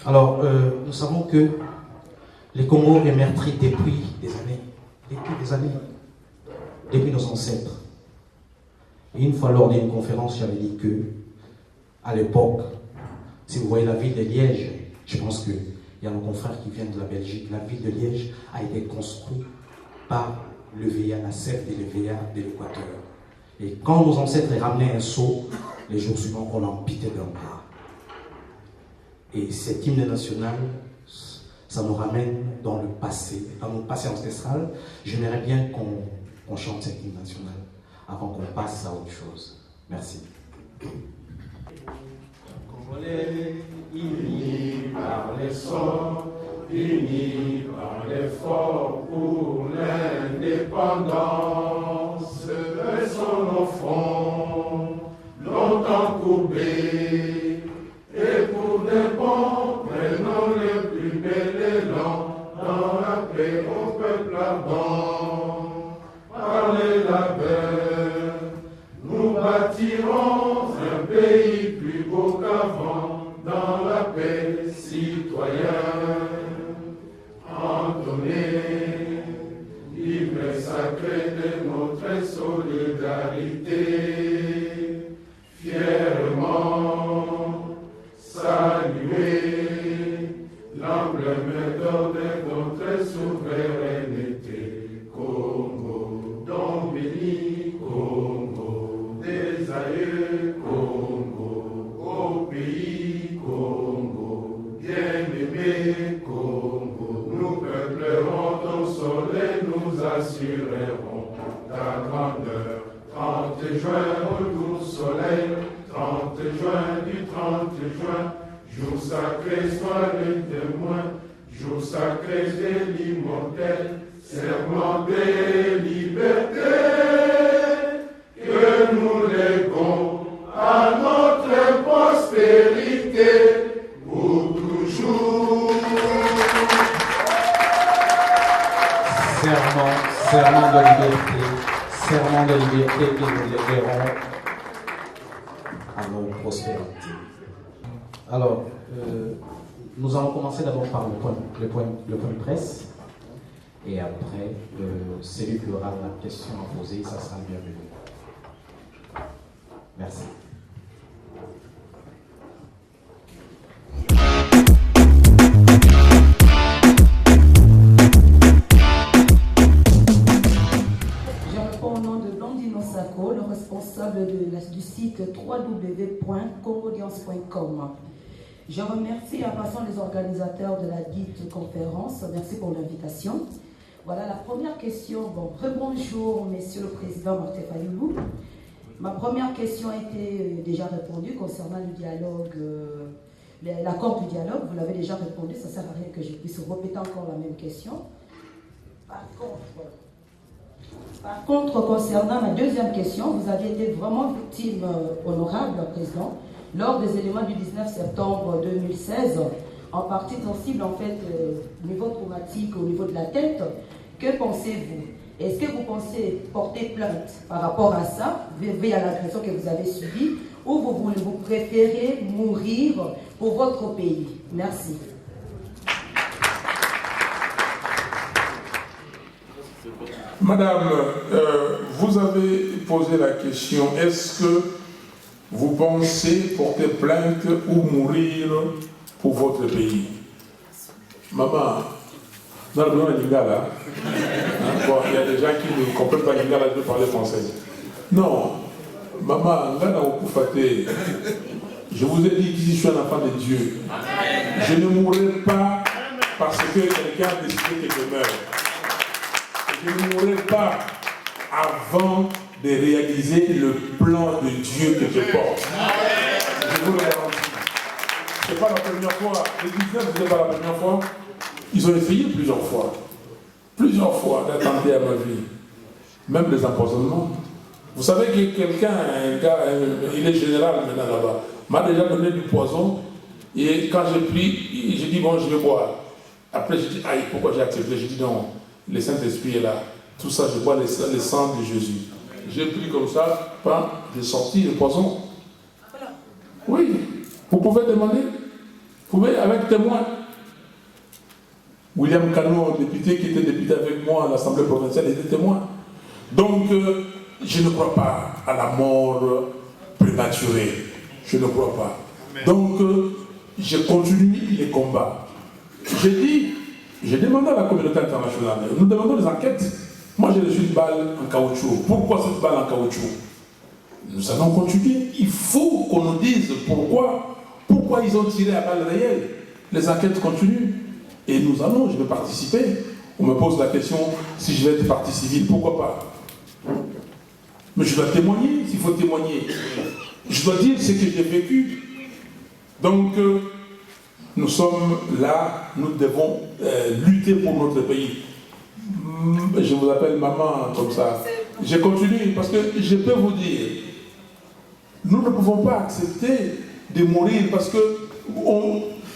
Alors, nous savons que les Congo est meurtri depuis des années, depuis nos ancêtres. Et une fois lors d'une conférence, j'avais dit que, à l'époque, si vous voyez la ville de Liège, je pense qu'il y a nos confrères qui viennent de la Belgique, la ville de Liège a été construite par l'EVA, la sève de l'EVA de l'Équateur. Et quand nos ancêtres ramenaient un seau, les jours suivants, on en pitait d'un bras. Et cet hymne national, ça nous ramène dans le passé, dans notre passé ancestral. J'aimerais bien qu'on chante cet hymne national avant qu'on passe à autre chose. Merci. Congolais, unis par les sons, unis par l'effort pour l'indépendance, baissons nos fronts, longtemps courbés. Et pour de bon, prenons le plus bel élan, dans la paix au peuple ardent. Par les labeurs, nous bâtirons un pays plus beau qu'avant, dans la paix citoyenne. Entonnez l'hymne sacré de notre solidarité, fièrement. Saluer l'emblème d'or de notre souveraineté. Congo, don béni, Congo, des aïeux, Congo, au pays, Congo, bien-aimé, Congo. Nous peuplerons ton soleil, nous assurerons ta grandeur. 30 juin, au doux soleil, 30 juin, du 30 juin, jour sacré, sois le témoin, jour sacré de l'immortel, serment de liberté, que nous léguons à notre postérité pour toujours. Serment de liberté que nous léguerons à nos prospérités. Alors, nous allons commencer d'abord par le point de presse, et après, celui qui aura la question à poser, ça sera bienvenu. Merci. Le responsable du site www.congaudience.com. Je remercie en passant les organisateurs de la dite conférence. Merci pour l'invitation. Voilà la première question. Bon, rebonjour, Monsieur le Président Martin Fayulu. Ma première question a été déjà répondue concernant le dialogue, l'accord du dialogue. Vous l'avez déjà répondu, ça ne sert à rien que je puisse répéter encore la même question. Par contre, concernant ma deuxième question, vous avez été vraiment victime honorable, Président, lors des éléments du 19 septembre 2016, en partie sensible en fait au niveau traumatique, au niveau de la tête. Que pensez-vous? Est-ce que vous pensez porter plainte par rapport à ça, via l'agression que vous avez subie, ou vous préférez mourir pour votre pays? Merci. Madame, vous avez posé la question, est-ce que vous pensez porter plainte ou mourir pour votre pays? Maman, dans le domaine de Lingala, bon, il y a des gens qui ne comprennent pas Lingala, je veux parler français. Non, maman, je vous ai dit qu'ici je suis un enfant de Dieu. Je ne mourrai pas parce que quelqu'un a décidé que je meure. Je ne mourrai pas avant de réaliser le plan de Dieu que je porte. Je vous le garantis. c'est pas la première fois. Les 19, ce n'est pas la première fois. Ils ont essayé plusieurs fois d'attenter à ma vie. Même les empoisonnements. Vous savez que quelqu'un, un gars, il est général maintenant là-bas, m'a déjà donné du poison. Et quand j'ai pris, j'ai dit bon, je vais boire. Après, j'ai dit aïe, pourquoi j'ai accepté? J'ai dit non, le Saint-Esprit est là. Tout ça, je bois le sang de Jésus. J'ai pris comme ça, j'ai sorti le poison. Oui, vous pouvez demander. Vous pouvez avec témoin. William Cano, député qui était député avec moi à l'Assemblée provinciale, était témoin. Donc, je ne crois pas à la mort prématurée. Je ne crois pas. Donc, je continue les combats. J'ai demandé à la communauté internationale, nous demandons des enquêtes. Moi, j'ai reçu une balle en caoutchouc. Pourquoi cette balle en caoutchouc? Nous allons continuer. Il faut qu'on nous dise pourquoi ils ont tiré à balle réelle. Les enquêtes continuent. Et je vais participer. On me pose la question si je vais être partie civile, pourquoi pas? Mais je dois témoigner, s'il faut témoigner. Je dois dire ce que j'ai vécu. Donc, nous sommes là, nous devons lutter pour notre pays. Je vous appelle maman comme ça. Je continue parce que je peux vous dire, nous ne pouvons pas accepter de mourir parce que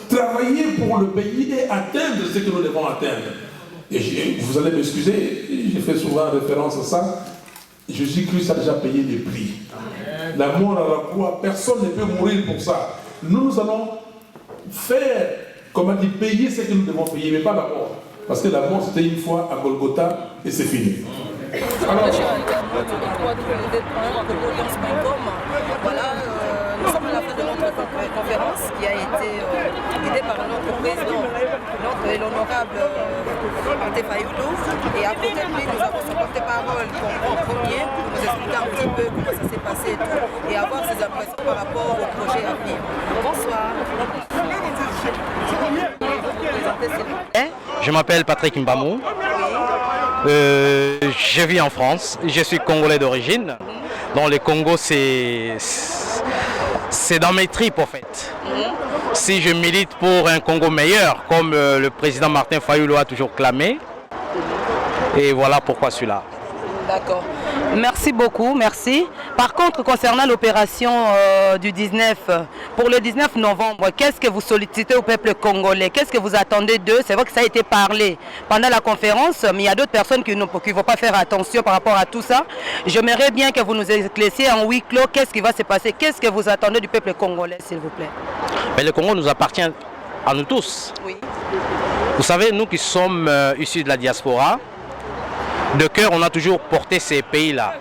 travailler pour le pays et atteindre ce que nous devons atteindre. Et vous allez m'excuser, j'ai fait souvent référence à ça. Jésus-Christ a déjà payé les prix. La mort à la croix, personne ne peut mourir pour ça. Nous allons faire, comment dire, payer ce que nous devons payer, mais pas la mort. Parce que la mort, c'était une fois à Golgotha et c'est fini. Alors, voilà, nous sommes à la fin de notre conférence qui a été guidée par notre président, l'honorable Martin Fayulu. Et à côté de lui, nous avons son porte-parole en premier pour nous expliquer un petit peu comment ça s'est passé et tout, et avoir ses impressions par rapport au projet à venir. Bonsoir. Je m'appelle Patrick Mbamou. Je vis en France. Je suis congolais d'origine. Dans le Congo, c'est dans mes tripes en fait. Si je milite pour un Congo meilleur, comme le président Martin Fayulu a toujours clamé, et voilà pourquoi je suis là. D'accord. Merci beaucoup, merci. Par contre, concernant l'opération du 19, pour le 19 novembre, qu'est-ce que vous sollicitez au peuple congolais? Qu'est-ce que vous attendez d'eux? C'est vrai que ça a été parlé pendant la conférence, mais il y a d'autres personnes qui ne vont pas faire attention par rapport à tout ça. J'aimerais bien que vous nous éclairiez en huis clos, qu'est-ce qui va se passer? Qu'est-ce que vous attendez du peuple congolais, s'il vous plaît? Mais le Congo nous appartient à nous tous. Oui. Vous savez, nous qui sommes issus de la diaspora, de cœur, on a toujours porté ces pays-là.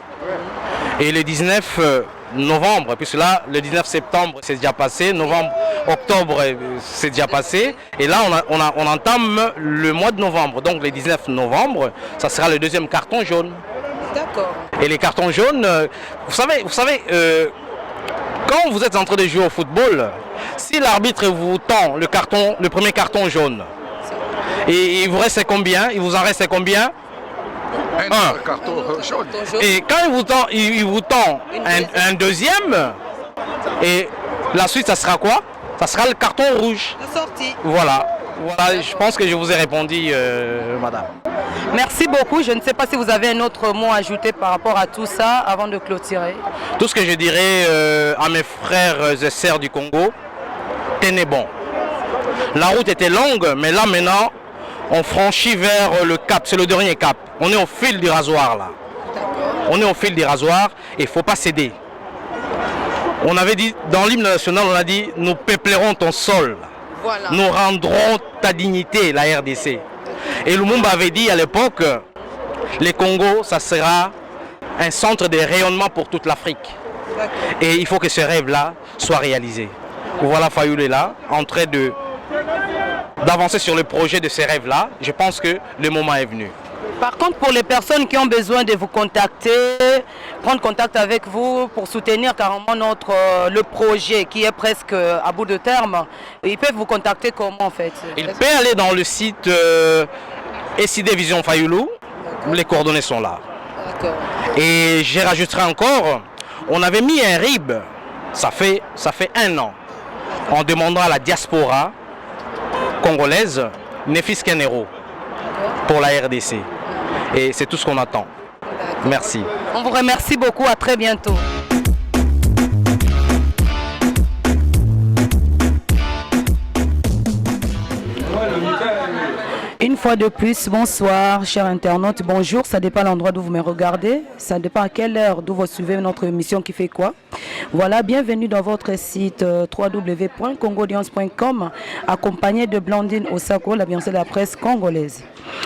Et le 19 novembre, puisque là, le 19 septembre, c'est déjà passé, novembre, octobre, c'est déjà passé. Et là, on entame le mois de novembre. Donc, le 19 novembre, ça sera le deuxième carton jaune. D'accord. Et les cartons jaunes, vous savez, quand vous êtes en train de jouer au football, si l'arbitre vous tend le premier carton jaune, et il vous reste combien? Il vous en reste combien? Un carton jaune. Et quand il vous tend un deuxième, et la suite, ça sera quoi? Ça sera le carton rouge. La sortie. Voilà, je pense que je vous ai répondu, madame. Merci beaucoup. Je ne sais pas si vous avez un autre mot à ajouter par rapport à tout ça avant de clôturer. Tout ce que je dirais à mes frères et sœurs du Congo, tenez bon. La route était longue, mais là maintenant, on franchit vers le cap, c'est le dernier cap. On est au fil du rasoir là. On est au fil du rasoir et il ne faut pas céder. On avait dit, dans l'hymne national, on a dit, nous peuplerons ton sol. Voilà. Nous rendrons ta dignité, la RDC. Et Lumumba avait dit à l'époque, le Congo, ça sera un centre de rayonnement pour toute l'Afrique. Et il faut que ce rêve-là soit réalisé. Voilà Fayulu là, en train d'avancer sur le projet de ces rêves-là. Je pense que le moment est venu. Par contre, pour les personnes qui ont besoin de vous contacter, prendre contact avec vous pour soutenir carrément le projet qui est presque à bout de terme, ils peuvent vous contacter comment en fait? Ils peuvent aller dans le site SID Vision Fayulu, les coordonnées sont là. Et j'y rajouterai encore, on avait mis un RIB, ça fait 1 an. en demandant à la diaspora congolaise n'est fils qu'un héros pour la RDC. Et c'est tout ce qu'on attend. Merci. On vous remercie beaucoup, à très bientôt. Une fois de plus, bonsoir chers internautes, bonjour, ça dépend de l'endroit d'où vous me regardez, ça dépend à quelle heure d'où vous suivez notre émission qui fait quoi. Voilà, bienvenue dans votre site www.congaudience.com, accompagné de Blandine Osako, la fiancée de la presse congolaise.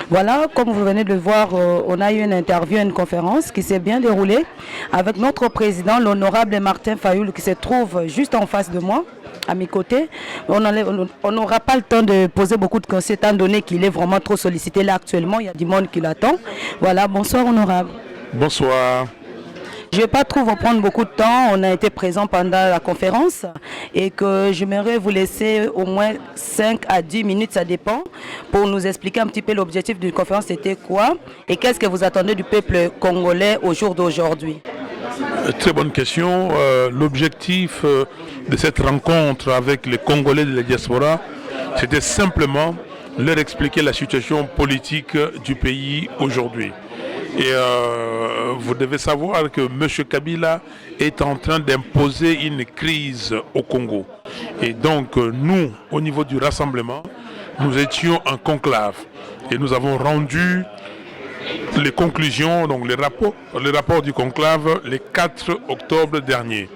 Voilà, comme vous venez de le voir, on a eu une interview, une conférence qui s'est bien déroulée avec notre président, l'honorable Martin Fayoul, qui se trouve juste en face de moi, à mes côtés. On n'aura pas le temps de poser beaucoup de questions, étant donné qu'il est vraiment trop sollicité là actuellement. Il y a du monde qui l'attend. Voilà, bonsoir honorable. Bonsoir. Je ne vais pas trop vous prendre beaucoup de temps. On a été présent pendant la conférence et que j'aimerais vous laisser au moins 5 à 10 minutes, ça dépend, pour nous expliquer un petit peu l'objectif d'une conférence, c'était quoi et qu'est-ce que vous attendez du peuple congolais au jour d'aujourd'hui. Très bonne question. L'objectif de cette rencontre avec les Congolais de la diaspora, c'était simplement leur expliquer la situation politique du pays aujourd'hui. Et vous devez savoir que M. Kabila est en train d'imposer une crise au Congo. Et donc nous, au niveau du rassemblement, nous étions en conclave. Et nous avons rendu les conclusions, donc les rapports du conclave le 4 octobre dernier.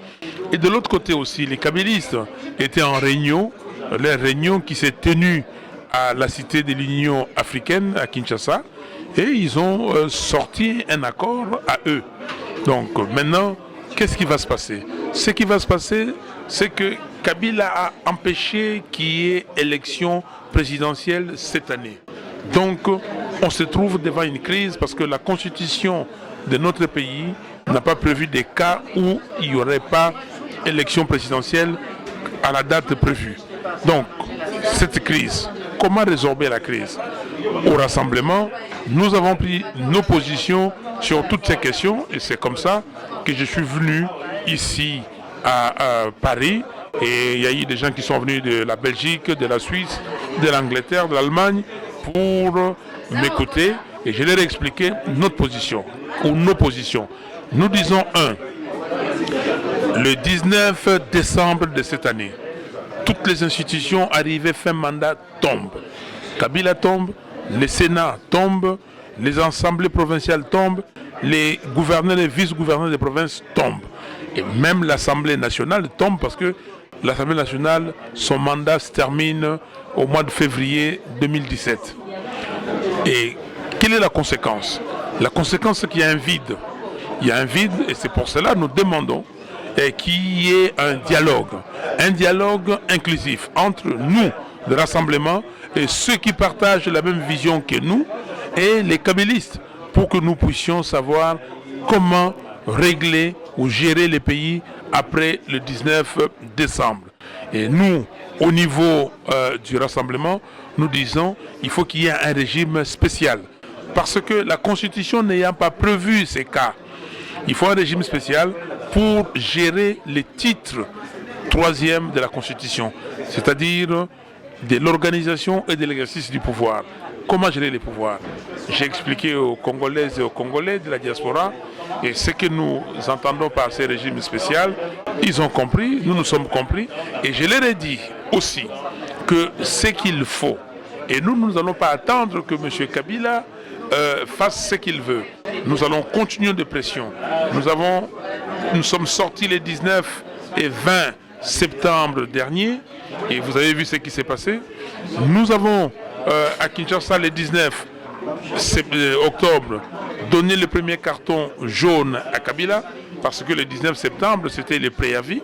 Et de l'autre côté aussi, les kabylistes étaient en réunion, leur réunion qui s'est tenue à la cité de l'Union africaine à Kinshasa, et ils ont sorti un accord à eux. Donc maintenant, qu'est-ce qui va se passer? Ce qui va se passer, c'est que Kabila a empêché qu'il y ait élection présidentielle cette année. Donc on se trouve devant une crise parce que la constitution de notre pays n'a pas prévu des cas où il n'y aurait pas élection présidentielle à la date prévue. Donc cette crise, comment résorber la crise? Au rassemblement, nous avons pris nos positions sur toutes ces questions et c'est comme ça que je suis venu ici à Paris. Et il y a eu des gens qui sont venus de la Belgique, de la Suisse, de l'Angleterre, de l'Allemagne pour m'écouter et je leur ai expliqué notre position ou nos positions. Nous disons le 19 décembre de cette année, toutes les institutions arrivées fin mandat tombent. Kabila tombe, le Sénat tombe, les assemblées provinciales tombent, les gouverneurs et vice-gouverneurs des provinces tombent. Et même l'Assemblée nationale tombe parce que l'Assemblée nationale, son mandat se termine au mois de février 2017. Et quelle est la conséquence? La conséquence, c'est qu'il y a un vide. Il y a un vide et c'est pour cela que nous demandons qu'il y ait un dialogue inclusif entre nous, le rassemblement, et ceux qui partagent la même vision que nous, et les kabylistes, pour que nous puissions savoir comment régler ou gérer les pays après le 19 décembre. Et nous, au niveau du rassemblement, nous disons qu'il faut qu'il y ait un régime spécial. Parce que la Constitution n'ayant pas prévu ces cas, il faut un régime spécial pour gérer les titres 3e de la Constitution, c'est-à-dire de l'organisation et de l'exercice du pouvoir. Comment gérer les pouvoirs? J'ai expliqué aux Congolaises et aux Congolais de la diaspora et ce que nous entendons par ces régimes spéciaux, ils ont compris, nous sommes compris et je leur ai dit aussi que ce qu'il faut, et nous n'allons pas attendre que M. Kabila fasse ce qu'il veut. Nous allons continuer de pression. Nous sommes sortis les 19 et 20 septembre dernier et vous avez vu ce qui s'est passé. Nous avons à Kinshasa le 19 octobre donné le premier carton jaune à Kabila parce que le 19 septembre c'était le préavis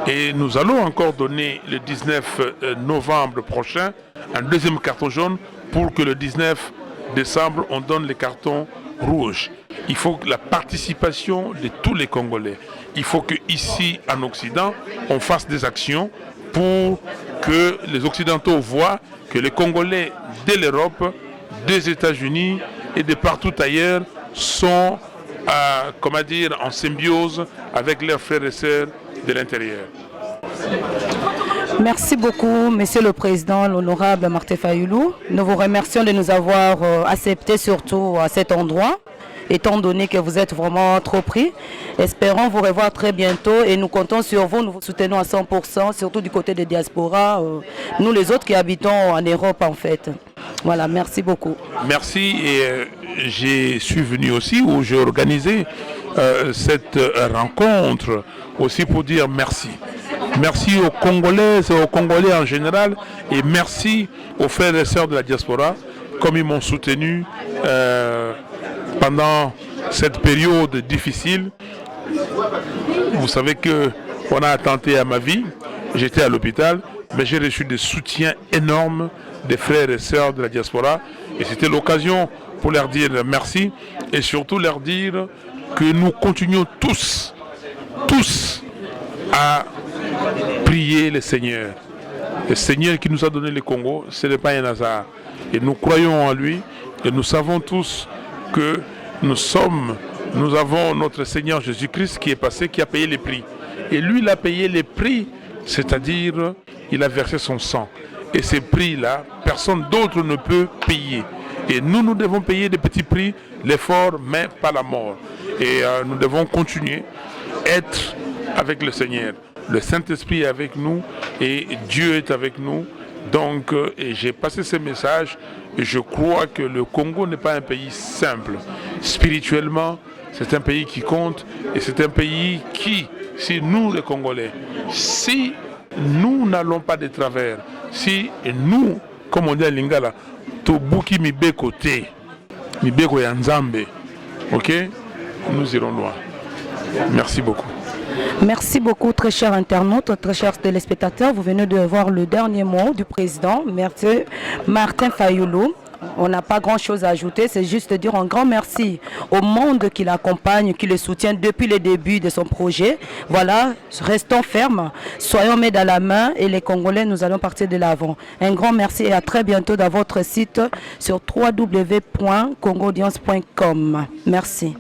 et nous allons encore donner le 19 novembre prochain un deuxième carton jaune pour que le 19 décembre on donne les cartons rouges. Il faut la participation de tous les Congolais. Il faut qu'ici en Occident on fasse des actions pour que les Occidentaux voient que les Congolais de l'Europe, des États-Unis et de partout ailleurs sont en symbiose avec leurs frères et sœurs de l'intérieur. Merci beaucoup, Monsieur le Président, l'honorable Martin Fayoulou. Nous vous remercions de nous avoir acceptés, surtout à cet endroit, étant donné que vous êtes vraiment trop pris. Espérons vous revoir très bientôt et nous comptons sur vous. Nous vous soutenons à 100%, surtout du côté des diasporas, nous les autres qui habitons en Europe en fait. Voilà, merci beaucoup. Merci et je suis venu aussi où j'ai organisé cette rencontre aussi pour dire merci. Merci aux Congolaises et aux Congolais en général et merci aux frères et sœurs de la diaspora comme ils m'ont soutenu pendant cette période difficile. Vous savez qu'on a attenté à ma vie, j'étais à l'hôpital, mais j'ai reçu des soutiens énormes des frères et sœurs de la diaspora et c'était l'occasion pour leur dire merci et surtout leur dire que nous continuons tous à prier le Seigneur. Le Seigneur qui nous a donné le Congo, ce n'est pas un hasard. Et nous croyons en lui et nous savons tous que nous avons notre Seigneur Jésus-Christ qui est passé, qui a payé les prix. Et lui, il a payé les prix, c'est-à-dire il a versé son sang. Et ces prix-là, personne d'autre ne peut payer. Et nous devons payer des petits prix, l'effort, mais pas la mort. Et nous devons continuer à être avec le Seigneur. Le Saint-Esprit est avec nous et Dieu est avec nous. Donc, j'ai passé ce message et je crois que le Congo n'est pas un pays simple. Spirituellement, c'est un pays qui compte et c'est un pays qui, si nous les Congolais, si nous n'allons pas de travers, si nous, comme on dit à Lingala, tobuki mibeko te, mibeko ya Nzambe, ok, nous irons loin. Merci beaucoup. Merci beaucoup, très chers internautes, très chers téléspectateurs. Vous venez de voir le dernier mot du président, merci Martin Fayoulou. On n'a pas grand-chose à ajouter, c'est juste de dire un grand merci au monde qui l'accompagne, qui le soutient depuis le début de son projet. Voilà, restons fermes, soyons main dans la main et les Congolais, nous allons partir de l'avant. Un grand merci et à très bientôt dans votre site sur www.congaudience.com. Merci.